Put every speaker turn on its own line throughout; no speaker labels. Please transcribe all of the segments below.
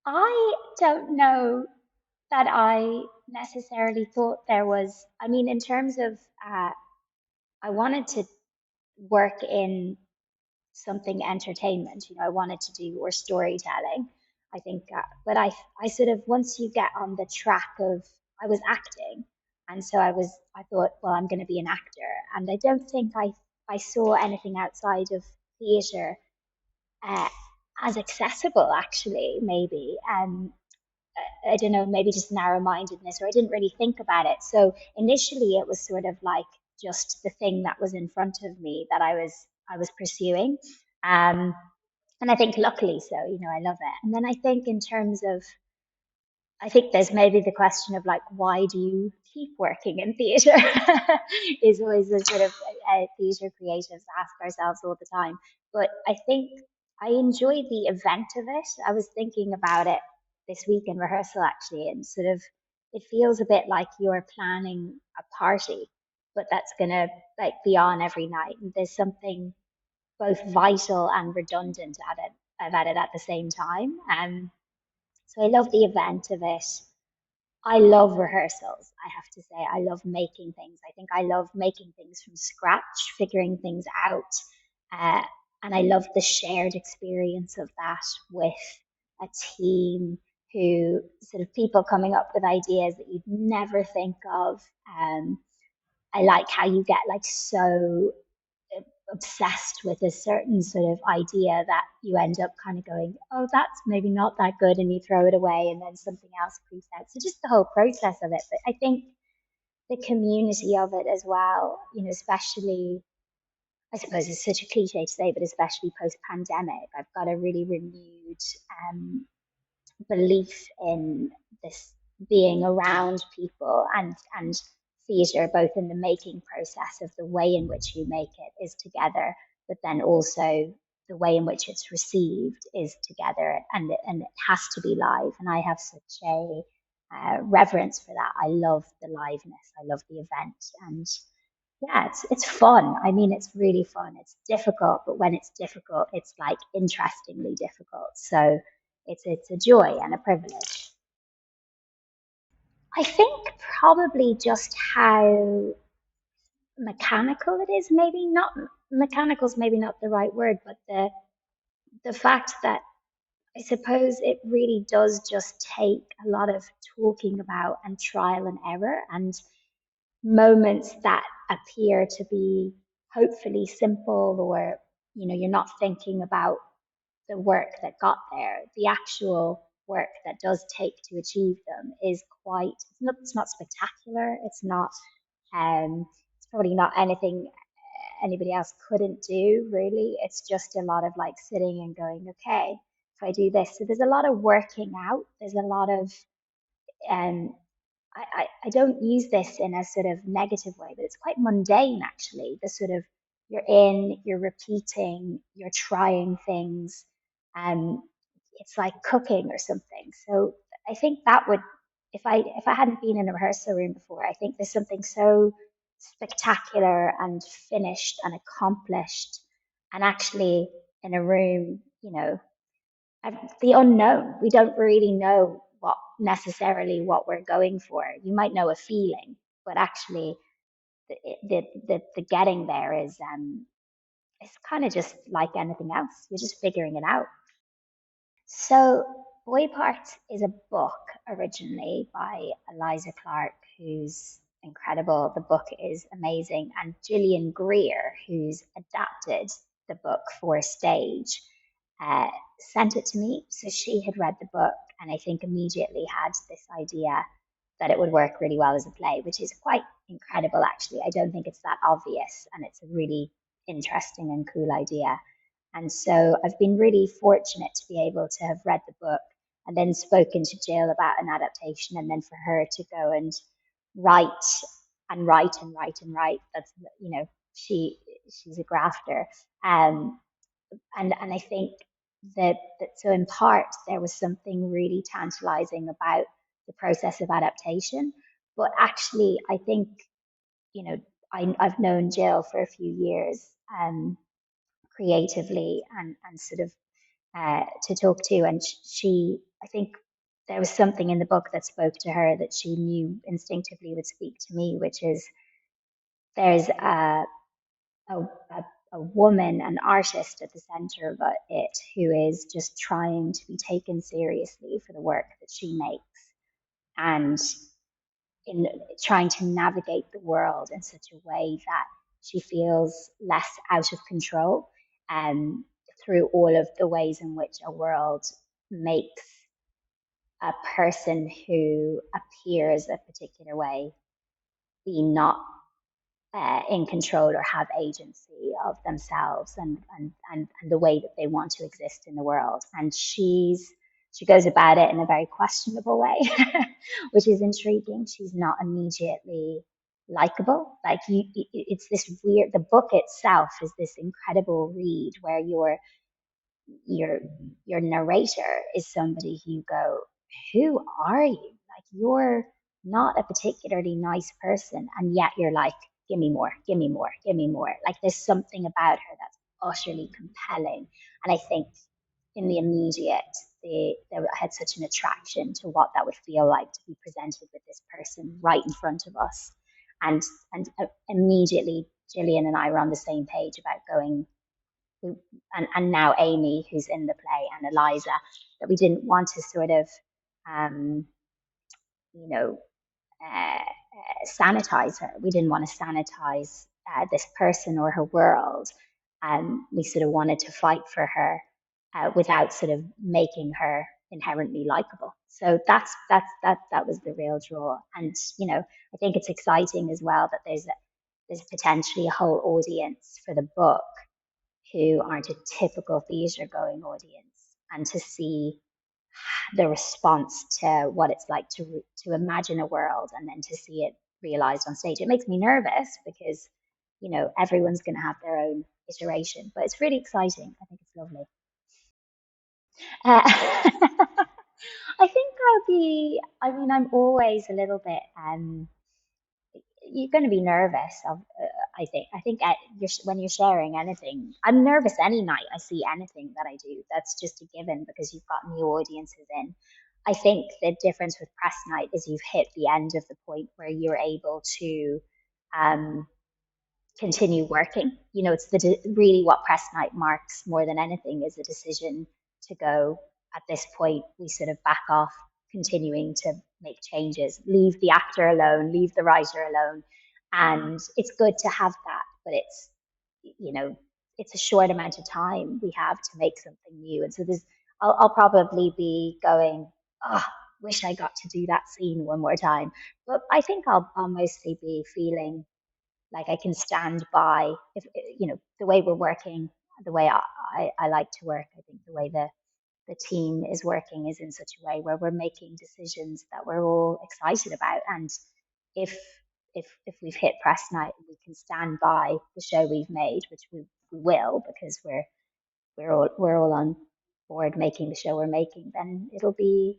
I don't know that I necessarily thought there was, I mean, in terms of, I wanted to work in something entertainment, I wanted to do or storytelling. I think, but I sort of, once you get on the track of, I was acting. And so I thought, well, I'm going to be an actor. And I don't think I saw anything outside of theatre uh, as accessible, actually, maybe. I don't know, maybe just narrow mindedness, or I didn't really think about it. So initially, it was sort of like just the thing that was in front of me that I was pursuing. Um, and I think luckily so, I love it. And then I think in terms of, I think there's maybe the question of like, why do you keep working in theatre? Is always the sort of theatre creatives ask ourselves all the time. But I think I enjoy the event of it. I was thinking about it this week in rehearsal actually, and sort of it feels a bit like you're planning a party, but that's gonna like be on every night. And there's something both vital and redundant about it at the same time. So I love the event of it. I love rehearsals, I have to say. I love making things. I think I love making things from scratch, figuring things out. Uh, and I love the shared experience of that with a team who sort of people coming up with ideas that you'd never think of. I like how you get like so obsessed with a certain sort of idea that you end up kind of going, oh, that's maybe not that good, and you throw it away, and then something else creeps out. So just the whole process of it. But I think the community of it as well, especially, I suppose it's such a cliche to say, but especially post pandemic, I've got a really renewed belief in this being around people and theatre, both in the making process of the way in which you make it is together, but then also the way in which it's received is together, and it has to be live. And I have such a reverence for that. I love the liveness. I love the event, and yeah, it's fun. I mean, it's really fun. It's difficult, but when it's difficult, it's like interestingly difficult. So it's a joy and a privilege. I think probably just how mechanical it is. Maybe not mechanical is maybe not the right word, but the fact that I suppose it really does just take a lot of talking about and trial and error and moments that appear to be hopefully simple, or you're not thinking about the work that got there. The actual work that does take to achieve them is quite, it's not spectacular. It's probably not anything anybody else couldn't do, really. It's just a lot of like sitting and going, okay, if I do this. So there's a lot of working out. There's a lot of, um, I don't use this in a sort of negative way, but it's quite mundane actually. The sort of, you're repeating, you're trying things. Um, it's like cooking or something. So I think that would, if I hadn't been in a rehearsal room before, I think there's something so spectacular and finished and accomplished, and actually in a room, the unknown. We don't really know what necessarily what we're going for. You might know a feeling, but actually the getting there is it's kind of just like anything else. You're just figuring it out. So, Boy Parts is a book originally by Eliza Clark, who's incredible. The book is amazing. And Gillian Greer, who's adapted the book for stage, uh, sent it to me. So she had read the book and I think immediately had this idea that it would work really well as a play, which is quite incredible, actually. I don't think it's that obvious, and it's a really interesting and cool idea. And so I've been really fortunate to be able to have read the book and then spoken to Jill about an adaptation, and then for her to go and write and write and write and write. That's, she's a grafter. Um, and I think that so in part there was something really tantalizing about the process of adaptation. But actually I think, you know, I've known Jill for a few years, creatively and sort of to talk to, and she, I think there was something in the book that spoke to her that she knew instinctively would speak to me, which is there's a woman, an artist at the center of it, who is just trying to be taken seriously for the work that she makes, and in trying to navigate the world in such a way that she feels less out of control, um, through all of the ways in which a world makes a person who appears a particular way be not in control or have agency of themselves, and the way that they want to exist in the world. And she goes about it in a very questionable way, which is intriguing. She's not immediately likable. Like it's this weird. The book itself is this incredible read where your your narrator is somebody who you go, who are you? Like you're not a particularly nice person, and yet you're like, give me more, give me more, give me more. Like there's something about her that's utterly compelling, and I think in the immediate, they had such an attraction to what that would feel like to be presented with this person right in front of us, and immediately Gillian and I were on the same page about going, and now Amy, who's in the play, and Eliza, that we didn't want to sort of, um, you know, sanitize her. We didn't want to sanitize this person or her world. We sort of wanted to fight for her without sort of making her inherently likable. So that was the real draw. And I think it's exciting as well that there's potentially a whole audience for the book who aren't a typical theatre going audience, and to see the response to what it's like to imagine a world and then to see it realized on stage. It makes me nervous because everyone's going to have their own iteration, but it's really exciting. I think it's lovely. I think I'll be. I mean, I'm always a little bit. You're going to be nervous. I think when you're sharing anything, I'm nervous any night I see anything that I do. That's just a given because you've got new audiences in. I think the difference with press night is you've hit the end of the point where you're able to um, continue working. It's really what press night marks more than anything is a decision to go, at this point, we sort of back off continuing to make changes, leave the actor alone, leave the writer alone. And it's good to have that, but you know, it's a short amount of time we have to make something new. And so I'll probably be going, oh, wish I got to do that scene one more time. But I think I'll mostly be feeling like I can stand by, if the way we're working, the way I like to work. I think the way the team is working is in such a way where we're making decisions that we're all excited about. And if if we've hit press night and we can stand by the show we've made, which we will, because we're all on board making the show we're making, then it'll be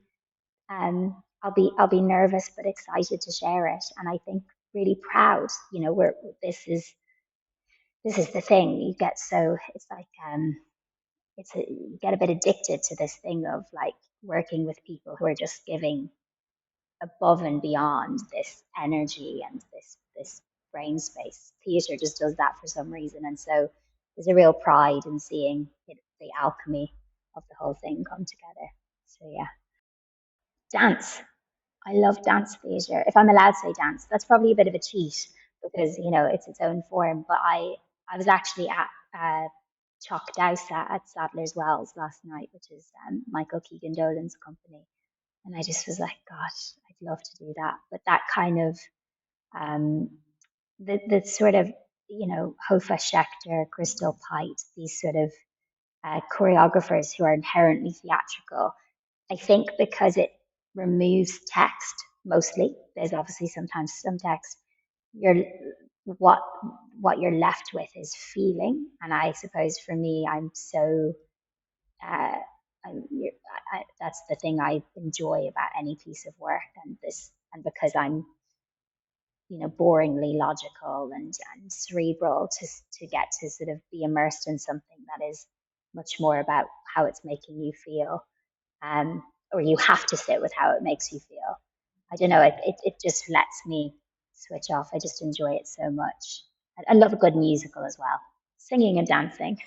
I'll be nervous but excited to share it, and I think really proud. We're this is the thing. You get so it's like you get a bit addicted to this thing of like working with people who are just giving above and beyond this energy and this brain space. Theatre just does that for some reason, and so there's a real pride in seeing the alchemy of the whole thing come together. So yeah, dance. I love dance theatre. If I'm allowed to say dance, that's probably a bit of a cheat because it's its own form. But I was actually at Chalk Dowsa at Sadler's Wells last night, which is Michael Keegan Dolan's company, and I just was like, gosh, I'd love to do that. But that kind of um, the sort of Hofa Schechter, Crystal Pite, these sort of choreographers who are inherently theatrical. I think because it removes text mostly. There's obviously sometimes some text. You're what what you're left with is feeling, and I suppose for me, I'm so uh, that's the thing I enjoy about any piece of work, and because I'm boringly logical and cerebral to get to sort of be immersed in something that is much more about how it's making you feel, or you have to sit with how it makes you feel. I don't know. It just lets me switch off. I just enjoy it so much. I love a good musical as well, singing and dancing.